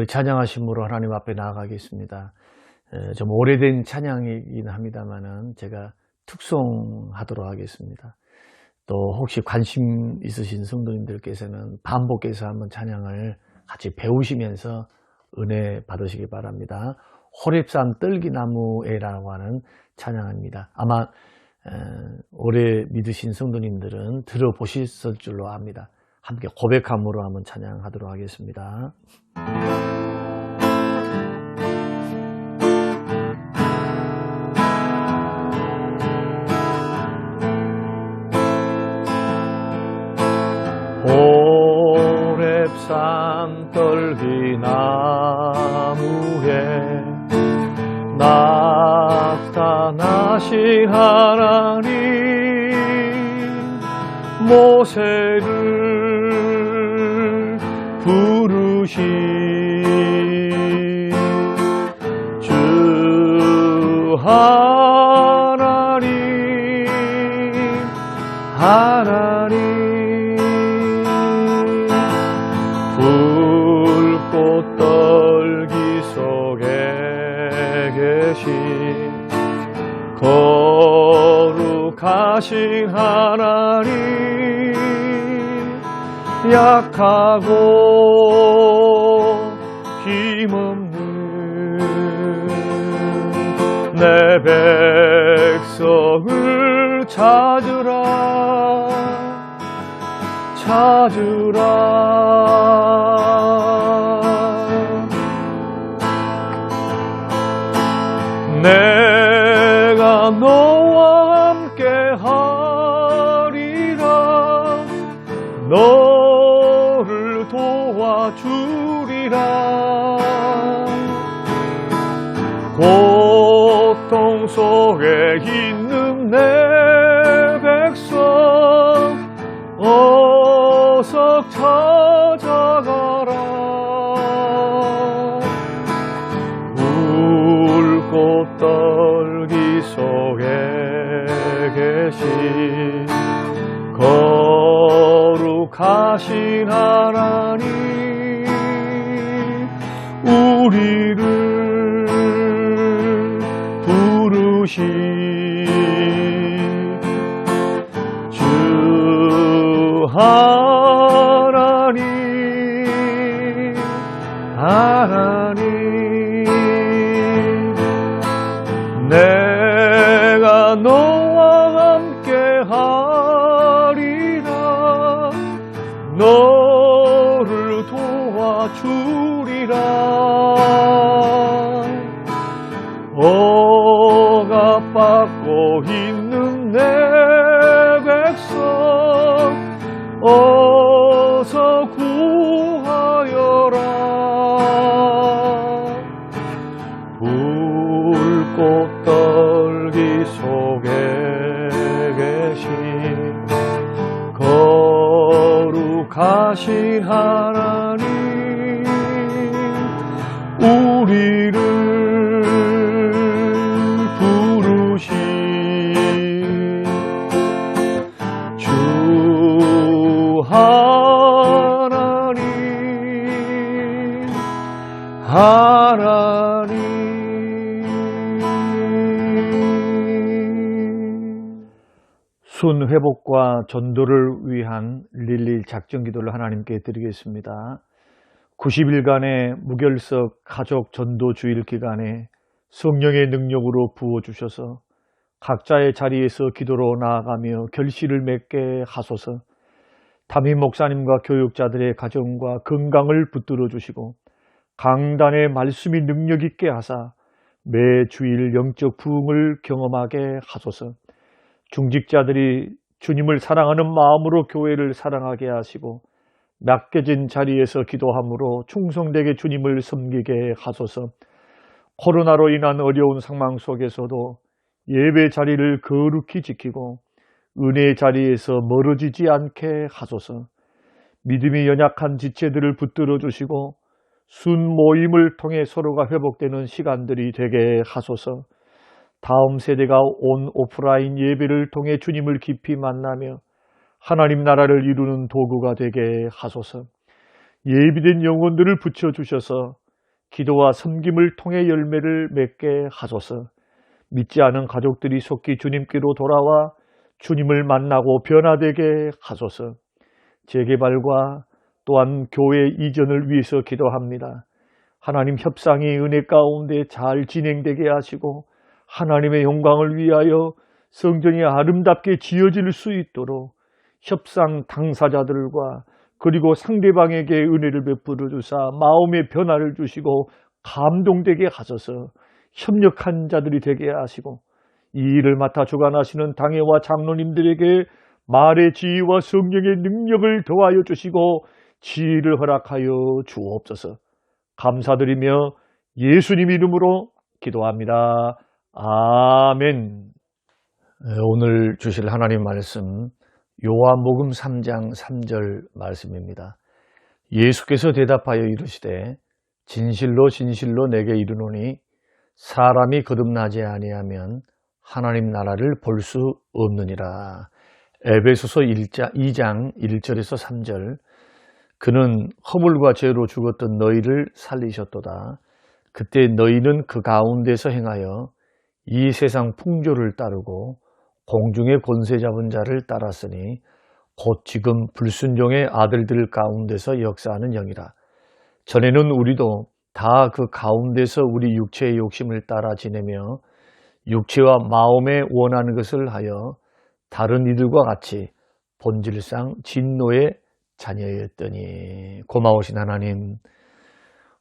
찬양하심으로 하나님 앞에 나아가겠습니다. 좀 오래된 찬양이긴 합니다만은 제가 특송하도록 하겠습니다. 또 혹시 관심 있으신 성도님들께서는 반복해서 한번 찬양을 같이 배우시면서 은혜 받으시기 바랍니다. 호렙산 떨기나무에라고 하는 찬양입니다. 아마 오래 믿으신 성도님들은 들어보셨을 줄로 압니다. 함께 고백함으로 한번 찬양하도록 하겠습니다. 호렙산 떨기나무에 나타나신 하나님 모세를 부르신 주 하나님 불꽃 떨기 속에 계신 거룩하신 하나님 약하고 힘없는 내 백성을 찾으라 내가 너와 함께 하리라 너를 도와주리라 고통 속에 있는 내 백성 어서 찾아가라 불꽃 떨기 속에 계신 거룩하신 하나님 우리를 부르신 주 하나님 내가 너와 함께 하리라 너를 도와주리라 억압받고 있는 내 백성 어서 구하여라 불꽃 떨기 속에 계신 거룩하신 하나님 우리를 부르신 주 하나님 순회복과 전도를 위한 릴리 작정기도를 하나님께 드리겠습니다. 90일간의 무결석 가족 전도 주일 기간에 성령의 능력으로 부어주셔서 각자의 자리에서 기도로 나아가며 결실을 맺게 하소서. 담임 목사님과 교육자들의 가정과 건강을 붙들어 주시고 강단의 말씀이 능력 있게 하사 매 주일 영적 부흥을 경험하게 하소서. 중직자들이 주님을 사랑하는 마음으로 교회를 사랑하게 하시고 맡겨진 자리에서 기도함으로 충성되게 주님을 섬기게 하소서. 코로나로 인한 어려운 상황 속에서도 예배 자리를 거룩히 지키고 은혜의 자리에서 멀어지지 않게 하소서. 믿음이 연약한 지체들을 붙들어 주시고 순모임을 통해 서로가 회복되는 시간들이 되게 하소서. 다음 세대가 온 오프라인 예배를 통해 주님을 깊이 만나며 하나님 나라를 이루는 도구가 되게 하소서. 예비된 영혼들을 붙여주셔서 기도와 섬김을 통해 열매를 맺게 하소서. 믿지 않은 가족들이 속히 주님께로 돌아와 주님을 만나고 변화되게 하소서. 재개발과 또한 교회 이전을 위해서 기도합니다. 하나님, 협상이 은혜 가운데 잘 진행되게 하시고 하나님의 영광을 위하여 성전이 아름답게 지어질 수 있도록 협상 당사자들과 그리고 상대방에게 은혜를 베풀어 주사 마음의 변화를 주시고 감동되게 하소서. 협력한 자들이 되게 하시고 이 일을 맡아 주관하시는 당회와 장로님들에게 말의 지혜와 성령의 능력을 더하여 주시고 지혜를 허락하여 주옵소서. 감사드리며 예수님 이름으로 기도합니다. 아멘. 오늘 주실 하나님 말씀 요한복음 3장 3절 말씀입니다. 예수께서 대답하여 이르시되 진실로 진실로 내게 이르노니 사람이 거듭나지 아니하면 하나님 나라를 볼 수 없느니라. 에베소서 2장 1절에서 3절. 그는 허물과 죄로 죽었던 너희를 살리셨도다. 그때 너희는 그 가운데서 행하여 이 세상 풍조를 따르고 공중의 권세 잡은 자를 따랐으니 곧 지금 불순종의 아들들 가운데서 역사하는 영이라. 전에는 우리도 다 그 가운데서 우리 육체의 욕심을 따라 지내며 육체와 마음에 원하는 것을 하여 다른 이들과 같이 본질상 진노의 자녀였더니. 고마우신 하나님,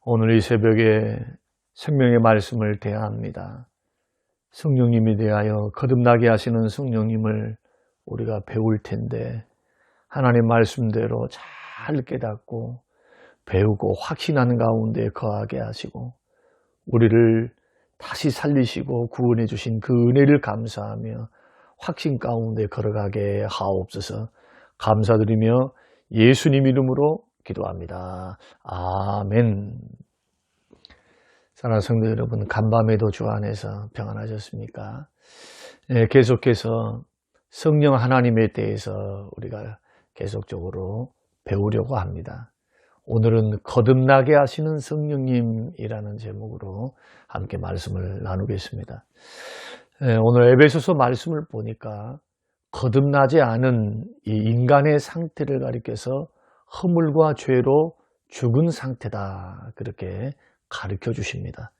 오늘 이 새벽에 생명의 말씀을 대합니다. 성령님에 대하여 거듭나게 하시는 성령님을 우리가 배울 텐데 하나님 말씀대로 잘 깨닫고 배우고 확신하는 가운데 거하게 하시고 우리를 다시 살리시고 구원해 주신 그 은혜를 감사하며 확신 가운데 걸어가게 하옵소서. 감사드리며 예수님 이름으로 기도합니다. 아멘. 사랑하는 성도 여러분, 간밤에도 주 안에서 평안하셨습니까? 계속해서 성령 하나님에 대해서 우리가 계속적으로 배우려고 합니다. 오늘은 거듭나게 하시는 성령님이라는 제목으로 함께 말씀을 나누겠습니다. 오늘 에베소서 말씀을 보니까 거듭나지 않은 이 인간의 상태를 가리켜서 허물과 죄로 죽은 상태다, 그렇게 가르쳐 주십니다.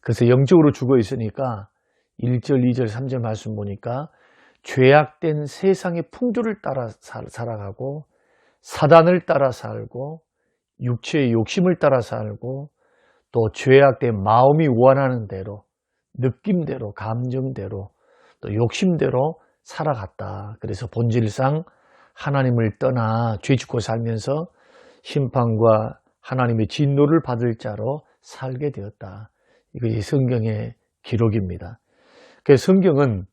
그래서 영적으로 죽어 있으니까 1절, 2절, 3절 말씀 보니까 죄악된 세상의 풍조를 따라 살아가고 사단을 따라 살고 육체의 욕심을 따라 살고 또 죄악된 마음이 원하는 대로, 느낌대로, 감정대로, 또 욕심대로 살아갔다. 그래서 본질상 하나님을 떠나 죄 짓고 살면서 심판과 하나님의 진노를 받을 자로 살게 되었다. 이것이 성경의 기록입니다. 그래서 성경은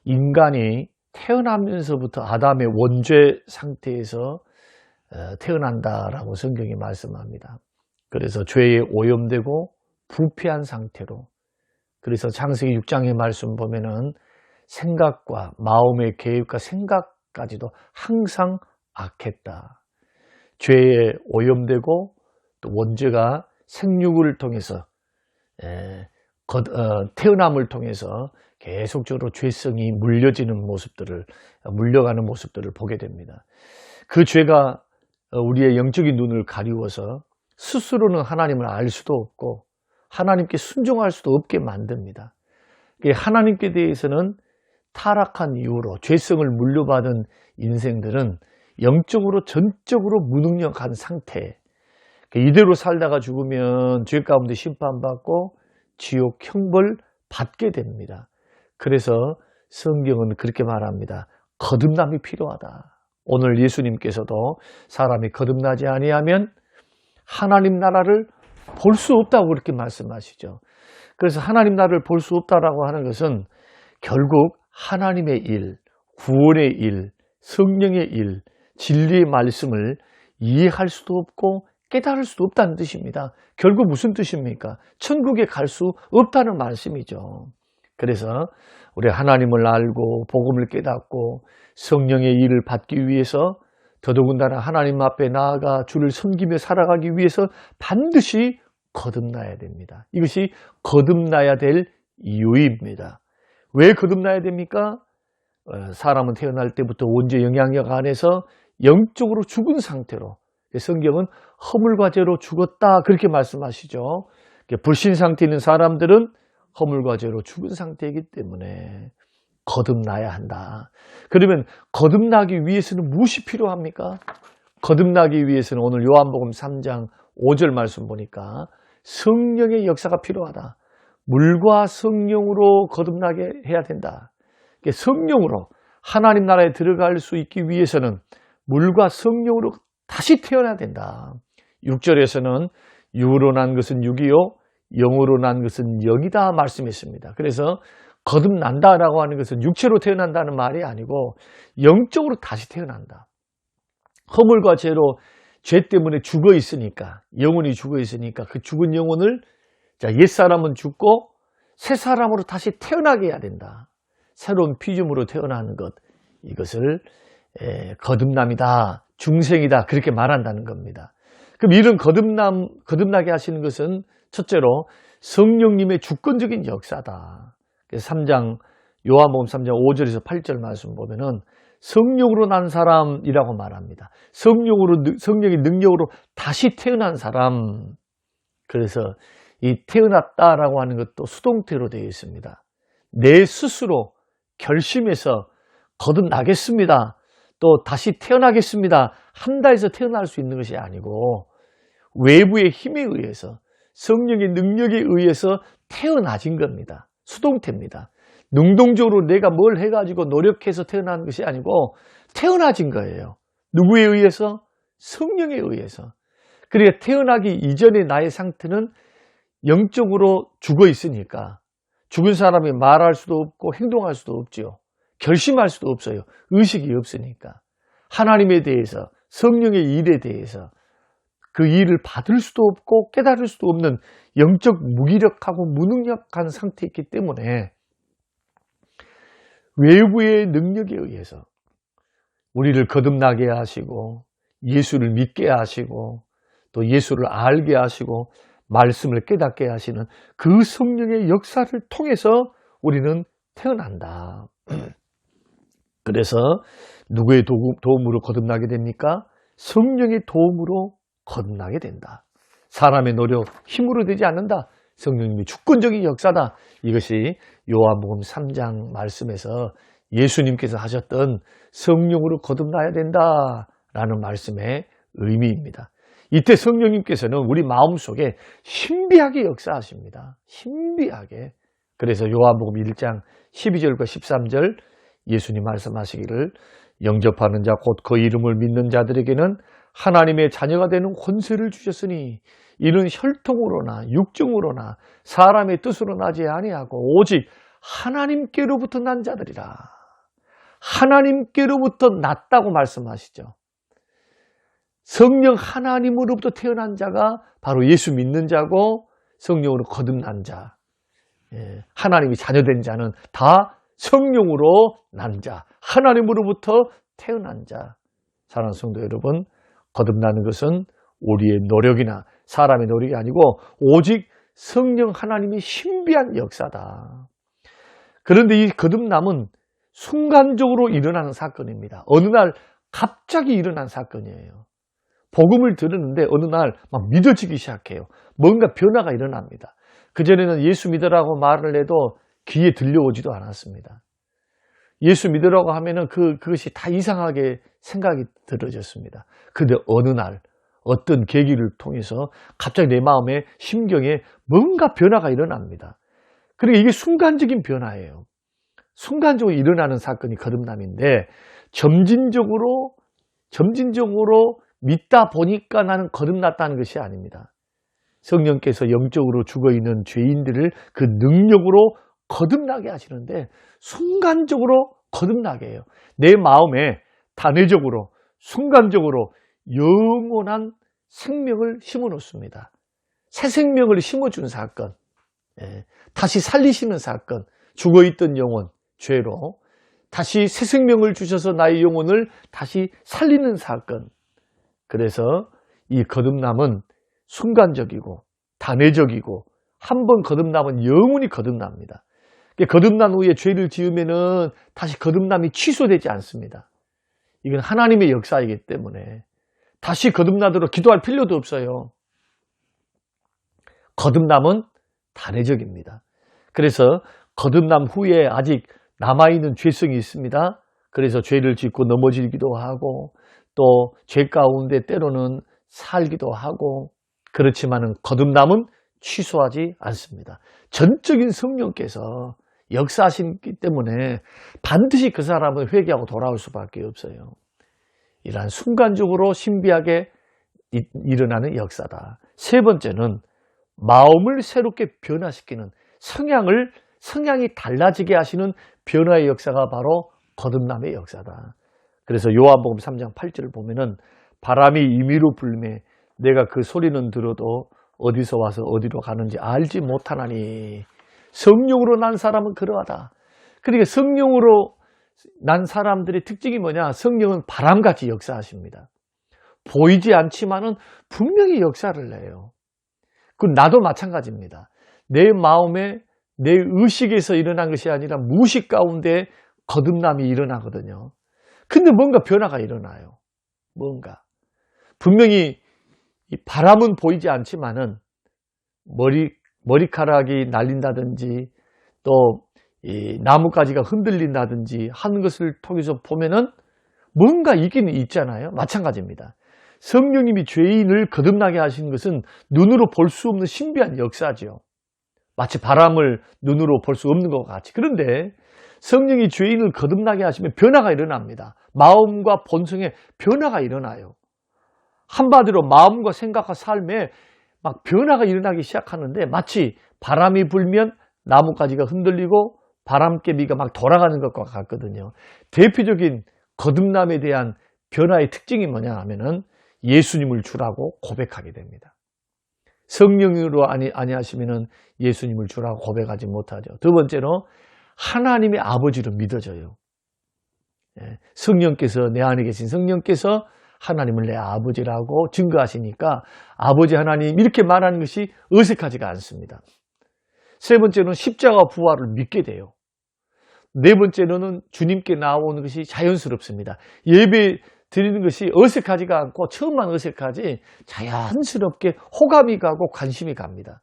인간이 태어나면서부터 아담의 원죄 상태에서 태어난다라고 성경이 말씀합니다. 그래서 죄에 오염되고 부패한 상태로, 그래서 창세기 6장의 말씀 보면은 생각과 마음의 계획과 생각까지도 항상 악했다. 죄에 오염되고 또 원죄가 생육을 통해서 태어남을 통해서 계속적으로 죄성이 물려가는 모습들을 보게 됩니다. 그 죄가 우리의 영적인 눈을 가리워서 스스로는 하나님을 알 수도 없고 하나님께 순종할 수도 없게 만듭니다. 하나님께 대해서는 타락한 이후로 죄성을 물려받은 인생들은 영적으로 전적으로 무능력한 상태, 이대로 살다가 죽으면 죄 가운데 심판받고 지옥 형벌 받게 됩니다. 그래서 성경은 그렇게 말합니다. 거듭남이 필요하다. 오늘 예수님께서도 사람이 거듭나지 아니하면 하나님 나라를 볼 수 없다고 그렇게 말씀하시죠. 그래서 하나님 나라를 볼 수 없다라고 하는 것은 결국 하나님의 일, 구원의 일, 성령의 일, 진리의 말씀을 이해할 수도 없고 깨달을 수도 없다는 뜻입니다. 결국 무슨 뜻입니까? 천국에 갈 수 없다는 말씀이죠. 그래서 우리 하나님을 알고 복음을 깨닫고 성령의 일을 받기 위해서 더더군다나 하나님 앞에 나아가 주를 섬기며 살아가기 위해서 반드시 거듭나야 됩니다. 이것이 거듭나야 될 이유입니다. 왜 거듭나야 됩니까? 사람은 태어날 때부터 원죄 영향력 안에서 영적으로 죽은 상태로, 성경은 허물과 죄로 죽었다 그렇게 말씀하시죠. 불신 상태에 있는 사람들은 허물과 죄로 죽은 상태이기 때문에 거듭나야 한다. 그러면 거듭나기 위해서는 무엇이 필요합니까? 거듭나기 위해서는 오늘 요한복음 3장 5절 말씀 보니까 성령의 역사가 필요하다. 물과 성령으로 거듭나게 해야 된다. 성령으로 하나님 나라에 들어갈 수 있기 위해서는 물과 성령으로 다시 태어나야 된다. 6절에서는 육으로 난 것은 육이요 영으로 난 것은 영이다 말씀했습니다. 그래서 거듭난다라고 하는 것은 육체로 태어난다는 말이 아니고 영적으로 다시 태어난다. 허물과 죄로 죄 때문에 죽어 있으니까, 영혼이 죽어 있으니까 그 죽은 영혼을 옛사람은 죽고 새 사람으로 다시 태어나게 해야 된다. 새로운 피조물로 태어나는 것, 이것을 거듭남이다, 중생이다 그렇게 말한다는 겁니다. 그럼 이런 거듭나게 하시는 것은 첫째로 성령님의 주권적인 역사다. 그래서 요한복음 3장 5절에서 8절 말씀 보면은 성령으로 난 사람이라고 말합니다. 성령의 능력으로 다시 태어난 사람. 그래서 이 태어났다라고 하는 것도 수동태로 되어 있습니다. 내 스스로 결심해서 거듭나겠습니다. 또 다시 태어나겠습니다. 한다 해서 태어날 수 있는 것이 아니고 외부의 힘에 의해서, 성령의 능력에 의해서 태어나진 겁니다. 수동태입니다. 능동적으로 내가 뭘 해가지고 노력해서 태어난 것이 아니고 태어나진 거예요. 누구에 의해서? 성령에 의해서. 그러니까 태어나기 이전의 나의 상태는 영적으로 죽어 있으니까 죽은 사람이 말할 수도 없고 행동할 수도 없지요. 결심할 수도 없어요. 의식이 없으니까. 하나님에 대해서, 성령의 일에 대해서 그 일을 받을 수도 없고 깨달을 수도 없는 영적 무기력하고 무능력한 상태에 있기 때문에 외부의 능력에 의해서 우리를 거듭나게 하시고 예수를 믿게 하시고 또 예수를 알게 하시고 말씀을 깨닫게 하시는 그 성령의 역사를 통해서 우리는 태어난다. 그래서 누구의 도움으로 거듭나게 됩니까? 성령의 도움으로 거듭나게 된다. 사람의 노력, 힘으로 되지 않는다. 성령님의 주권적인 역사다. 이것이 요한복음 3장 말씀에서 예수님께서 하셨던 성령으로 거듭나야 된다라는 말씀의 의미입니다. 이때 성령님께서는 우리 마음속에 신비하게 역사하십니다. 신비하게. 그래서 요한복음 1장 12절과 13절 예수님 말씀하시기를 영접하는 자 곧 그 이름을 믿는 자들에게는 하나님의 자녀가 되는 권세를 주셨으니 이는 혈통으로나 육정으로나 사람의 뜻으로 나지 아니하고 오직 하나님께로부터 난 자들이라. 하나님께로부터 났다고 말씀하시죠. 성령 하나님으로부터 태어난 자가 바로 예수 믿는 자고 성령으로 거듭난 자. 하나님이 자녀된 자는 다 성령으로 난 자, 하나님으로부터 태어난 자. 사랑하는 성도 여러분, 거듭나는 것은 우리의 노력이나 사람의 노력이 아니고 오직 성령 하나님의 신비한 역사다. 그런데 이 거듭남은 순간적으로 일어나는 사건입니다. 어느 날 갑자기 일어난 사건이에요. 복음을 들었는데 어느 날 막 믿어지기 시작해요. 뭔가 변화가 일어납니다. 그전에는 예수 믿으라고 말을 해도 귀에 들려오지도 않았습니다. 예수 믿으라고 하면은 그것이 다 이상하게 생각이 들어졌습니다. 근데 어느 날 어떤 계기를 통해서 갑자기 내 마음에 심경에 뭔가 변화가 일어납니다. 그러니까 이게 순간적인 변화예요. 순간적으로 일어나는 사건이 거듭남인데 점진적으로 믿다 보니까 나는 거듭났다는 것이 아닙니다. 성령께서 영적으로 죽어있는 죄인들을 그 능력으로 거듭나게 하시는데 순간적으로 거듭나게 해요. 내 마음에 단회적으로 순간적으로 영원한 생명을 심어놓습니다. 새 생명을 심어준 사건, 다시 살리시는 사건, 죽어있던 영혼, 죄로 다시 새 생명을 주셔서 나의 영혼을 다시 살리는 사건. 그래서 이 거듭남은 순간적이고 단회적이고 한 번 거듭나면 영원히 거듭납니다. 거듭난 후에 죄를 지으면은 다시 거듭남이 취소되지 않습니다. 이건 하나님의 역사이기 때문에 다시 거듭나도록 기도할 필요도 없어요. 거듭남은 단회적입니다. 그래서 거듭남 후에 아직 남아있는 죄성이 있습니다. 그래서 죄를 짓고 넘어지기도 하고 또 죄 가운데 때로는 살기도 하고 그렇지만은 거듭남은 취소하지 않습니다. 전적인 성령께서 역사하시기 때문에 반드시 그 사람은 회개하고 돌아올 수밖에 없어요. 이러한 순간적으로 신비하게 일어나는 역사다. 세 번째는 마음을 새롭게 변화시키는 성향이 달라지게 하시는 변화의 역사가 바로 거듭남의 역사다. 그래서 요한복음 3장 8절을 보면은 바람이 임의로 불매 내가 그 소리는 들어도 어디서 와서 어디로 가는지 알지 못하나니 성령으로 난 사람은 그러하다. 그러니까 성령으로 난 사람들의 특징이 뭐냐? 성령은 바람같이 역사하십니다. 보이지 않지만은 분명히 역사를 내요. 그 나도 마찬가지입니다. 내 마음에 내 의식에서 일어난 것이 아니라 무의식 가운데 거듭남이 일어나거든요. 근데 뭔가 변화가 일어나요. 뭔가. 분명히 이 바람은 보이지 않지만은 머리카락이 날린다든지 또 이 나뭇가지가 흔들린다든지 하는 것을 통해서 보면은 뭔가 있기는 있잖아요. 마찬가지입니다. 성령님이 죄인을 거듭나게 하시는 것은 눈으로 볼 수 없는 신비한 역사죠. 마치 바람을 눈으로 볼 수 없는 것 같이. 그런데 성령이 죄인을 거듭나게 하시면 변화가 일어납니다. 마음과 본성에 변화가 일어나요. 한마디로 마음과 생각과 삶에 막 변화가 일어나기 시작하는데 마치 바람이 불면 나뭇가지가 흔들리고 바람개비가 막 돌아가는 것과 같거든요. 대표적인 거듭남에 대한 변화의 특징이 뭐냐 하면은 예수님을 주라고 고백하게 됩니다. 성령으로 아니하시면은 예수님을 주라고 고백하지 못하죠. 두 번째로 하나님의 아버지로 믿어져요. 성령께서 내 안에 계신 성령께서 하나님을 내 아버지라고 증거하시니까 아버지 하나님 이렇게 말하는 것이 어색하지가 않습니다. 세 번째는 십자가 부활을 믿게 돼요. 네 번째로는 주님께 나오는 것이 자연스럽습니다. 예배 드리는 것이 어색하지가 않고 처음만 어색하지 자연스럽게 호감이 가고 관심이 갑니다.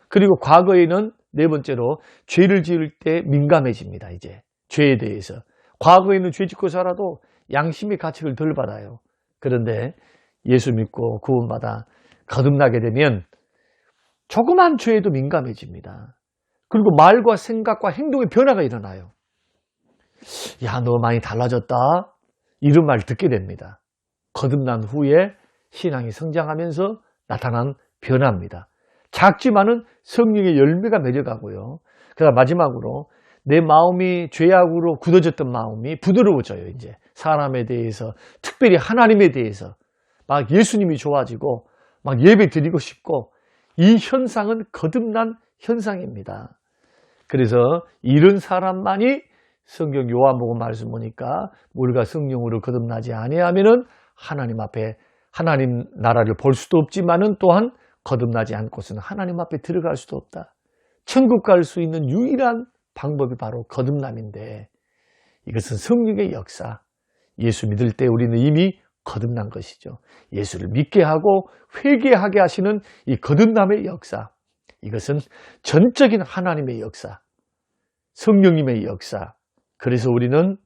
그리고 과거에는 네 번째로 죄를 지을 때 민감해집니다. 이제 죄에 대해서. 과거에는 죄 짓고 살아도 양심의 가책을 덜 받아요. 그런데 예수 믿고 구원받아 거듭나게 되면 조그만 죄에도 민감해집니다. 그리고 말과 생각과 행동의 변화가 일어나요. 야, 너 많이 달라졌다. 이런 말 듣게 됩니다. 거듭난 후에 신앙이 성장하면서 나타난 변화입니다. 작지만은 성령의 열매가 맺어가고요. 그다음 마지막으로 내 마음이 죄악으로 굳어졌던 마음이 부드러워져요. 이제 사람에 대해서 특별히 하나님에 대해서 막 예수님이 좋아지고 막 예배 드리고 싶고 이 현상은 거듭난 현상입니다. 그래서 이런 사람만이 성경 요한복음 말씀 보니까 우리가 성령으로 거듭나지 아니하면은 하나님 앞에 하나님 나라를 볼 수도 없지만은 또한 거듭나지 않고서는 하나님 앞에 들어갈 수도 없다. 천국 갈 수 있는 유일한 방법이 바로 거듭남인데 이것은 성령의 역사. 예수 믿을 때 우리는 이미 거듭난 것이죠. 예수를 믿게 하고 회개하게 하시는 이 거듭남의 역사. 이것은 전적인 하나님의 역사. 성령님의 역사. 그래서 우리는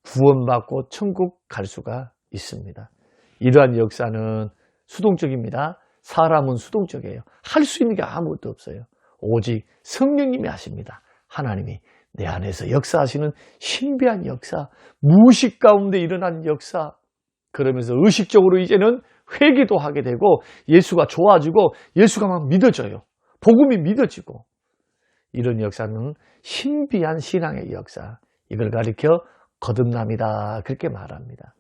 구원받고 천국 갈 수가 있습니다. 이러한 역사는 수동적입니다. 사람은 수동적이에요. 할 수 있는 게 아무것도 없어요. 오직 성령님이 하십니다. 하나님이 내 안에서 역사하시는 신비한 역사, 무의식 가운데 일어난 역사, 그러면서 의식적으로 이제는 회개도 하게 되고 예수가 좋아지고 예수가 막 믿어져요. 복음이 믿어지고 이런 역사는 신비한 신앙의 역사. 이걸 가리켜 거듭남이다. 그렇게 말합니다.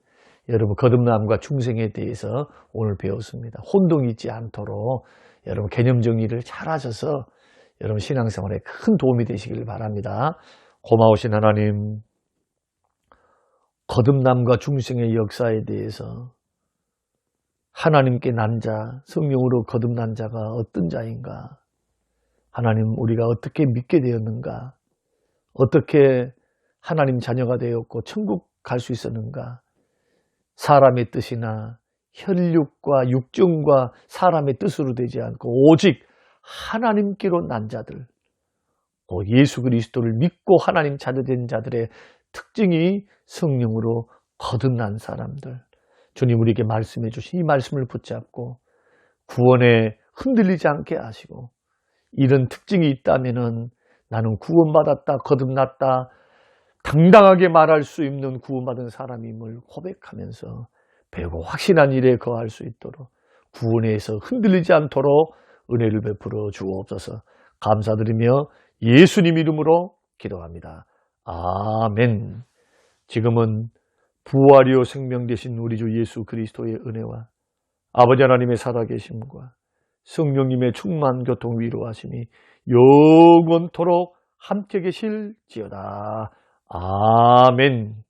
여러분 거듭남과 중생에 대해서 오늘 배웠습니다. 혼동이 있지 않도록 여러분 개념 정리를 잘 하셔서 여러분 신앙생활에 큰 도움이 되시길 바랍니다. 고마우신 하나님, 거듭남과 중생의 역사에 대해서 하나님께 난 자, 성령으로 거듭난 자가 어떤 자인가? 하나님, 우리가 어떻게 믿게 되었는가? 어떻게 하나님 자녀가 되었고 천국 갈 수 있었는가? 사람의 뜻이나 혈육과 육정과 사람의 뜻으로 되지 않고 오직 하나님께로 난 자들, 예수 그리스도를 믿고 하나님 자녀된 자들의 특징이 성령으로 거듭난 사람들. 주님 우리에게 말씀해 주신 이 말씀을 붙잡고 구원에 흔들리지 않게 하시고, 이런 특징이 있다면은 나는 구원받았다, 거듭났다, 당당하게 말할 수 있는 구원받은 사람임을 고백하면서 배우고 확신한 일에 거할 수 있도록, 구원에서 흔들리지 않도록 은혜를 베풀어 주옵소서. 감사드리며 예수님 이름으로 기도합니다. 아멘. 지금은 부활이요 생명 되신 우리 주 예수 그리스도의 은혜와 아버지 하나님의 살아계심과 성령님의 충만 교통 위로하심이 영원토록 함께 계실지어다. 아멘.